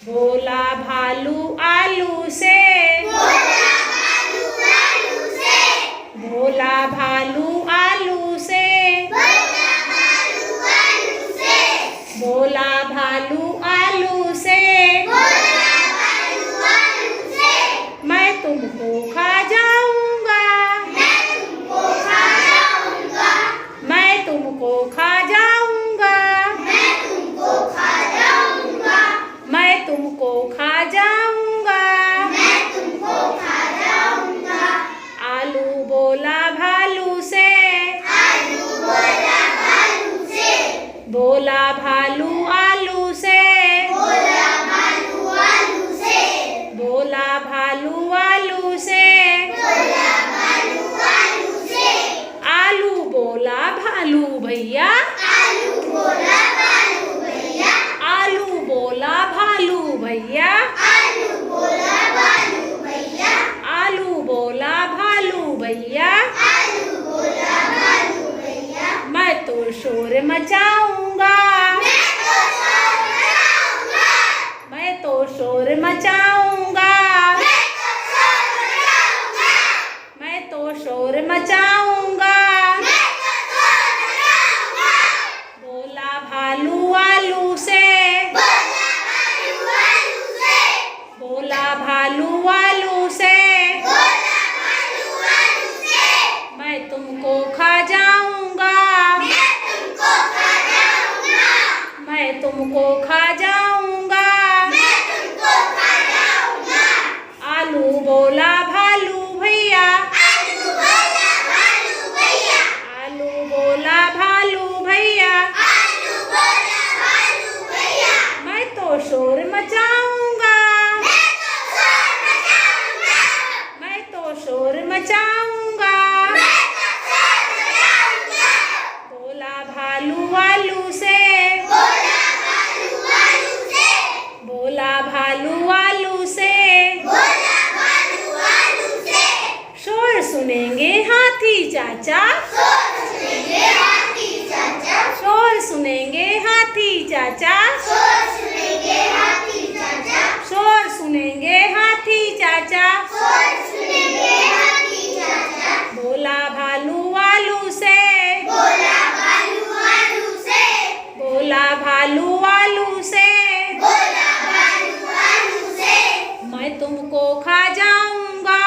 भोला भालू आलू से, भोला भालू आलू से, भोला भालू आलू से, मैं तुमको खा जाऊंगा, मैं तुमको खा जाऊंगा, मैं तुमको खा जाऊंगा। आलू बोला भालू से, बोला भालू आलू से, बोला भालू आलू से, आलू बोला भालू भैया, आलू बोला भालू भैया, आलू बोला भालू भैया, मैं तो शोर मचाऊंगा, मैं तो शोर मचाऊंगा, मैं तो शोर मचाऊंगा। बोला भालू आलू से, बोला भालू आलू से, मैं तुमको खा जाऊंगा, मैं तुमको खा जाऊंगा। आलू बोला भालू भैया, आलू बोला भालू भैया, मैं तो शोर मचाऊंगा, मैं तो शोर मचाऊंगा। बोला भालू आलू से, बोला भालू आलू से, शोर सुनेंगे हाथी चाचा, शोर सुनेंगे हाथी चाचा, शोर सुनेंगे हाथी चाचा। बोला भालू आलू से, बोला भालू आलू से, मैं तुमको खा जाऊंगा,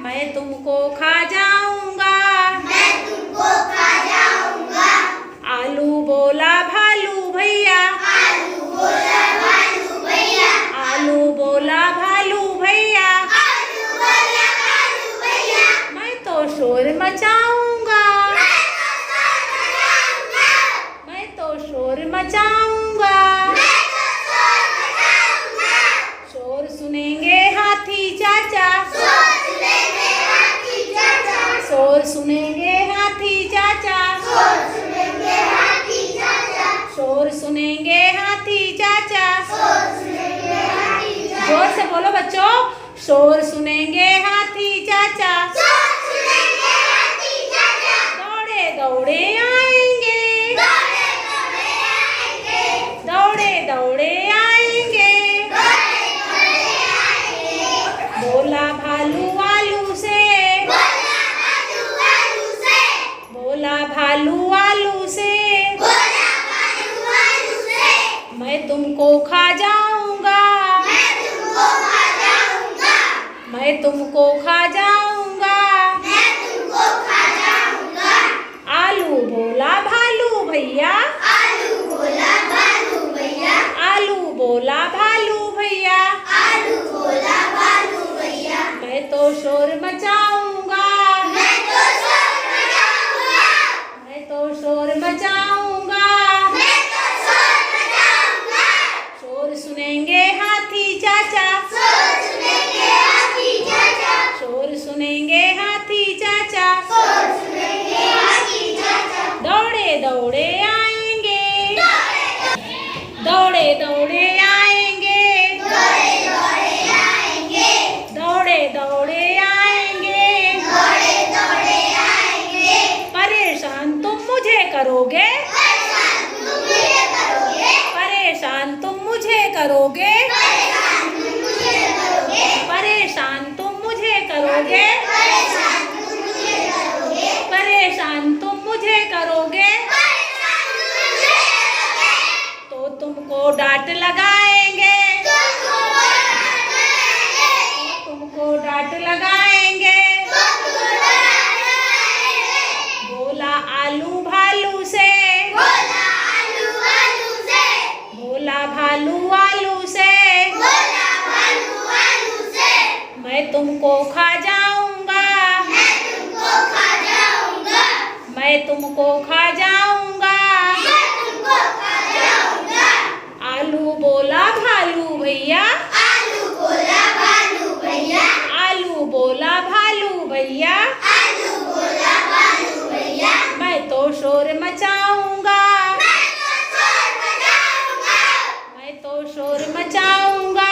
मैं तुमको खा जाऊंगा। आलू बोला भालू भैया, आलू बोला भालू भैया, मैं तो शोर मचाऊंगा, मैं तो शोर मचाऊंगा। शोर सुनेंगे हाथी चाचा, शोर सुनेंगे हाथी चाचा, शोर सुनेंगे हाथी चाचा। जोर से बोलो बच्चों, शोर सुनेंगे हाथी चाचा, दौड़े दौड़े आएंगे, दौड़े दौड़े आएंगे। बोला भालू आलू से, बोला भालू आलू से, मैं तुमको खा जाऊंगा, मैं तुमको खा जाऊंगा। आलू बोला भालू भैया, आलू बोला भालू भैया, मैं तो शोर मचाऊंगा, मैं तो शोर मचाऊंगा। शोर सुनेंगे हाथी चाचा, शोर सुनेंगे हाथी चाचा, दौड़े दौड़े आएंगे, दौड़े दौड़े आएंगे, दौड़े दौड़े आएंगे। परेशान तुम मुझे करोगे, करोगे, परेशान तुम मुझे करोगे, परेशान तुम मुझे करोगे, तो तुमको डांट लगाएंगे, तुमको डांट लगाएंगे। बोला आलू भालू से, बोला भालू आलू से, मैं तुमको खा जाऊंगा, मैं तुमको खा जाऊंगा। आलू बोला भालू भैया, आलू बोला भालू भैया, आलू बोला भालू भैया, आलू बोला भालू भैया, मैं तो शोर मचाऊंगा, मैं तो शोर मचाऊंगा।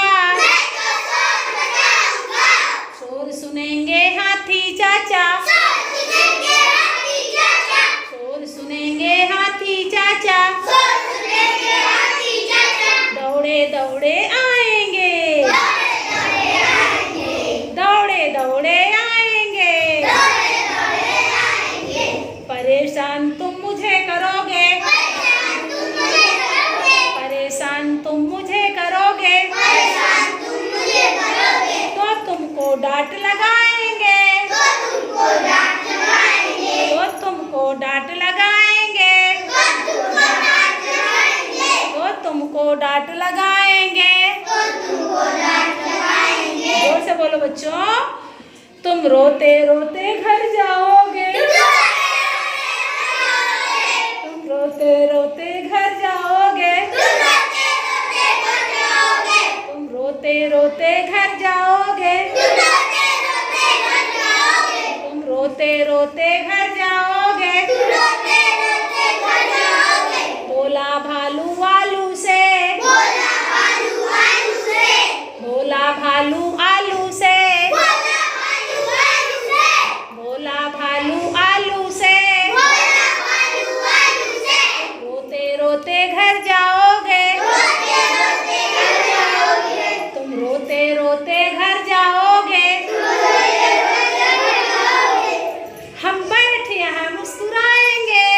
शोर सुनेंगे हाथी चाचा, शोर सुनेंगे हाथी चाचा, दौड़े दौड़े आएंगे, दौड़े दौड़े आएंगे। परेशान तुम मुझे करोगे, परेशान तुम मुझे करोगे, तो तुमको डांट लगाएंगे, तो तुमको डांट लगाएंगे, तो तुमको डांट लगाएंगे। जोर से बोलो बच्चों। तुम रोते रोते घर जाओगे, तुम रोते रोते घर जाओगे, तुम रोते रोते घर जाओगे, तुम रोते रोते घर जाओगे। बोला भालू आलू से, बोला भालू आलू से, बोला भालू आलू से, बोला भालू आलू से, रोते रोते घर जाओगे, तुम रोते रोते घर जाओगे। हम बैठ यहाँ मुस्कुराएंगे,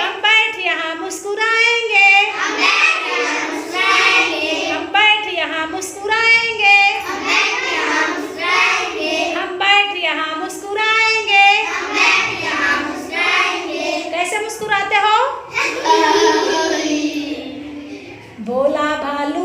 हम बैठ यहाँ मुस्कुराएंगे, हम बैठ यहाँ मुस्कुराएंगे, हम बैठ यहाँ मुस्कुराएंगे। कैसे मुस्कुराते हो? बोला भालू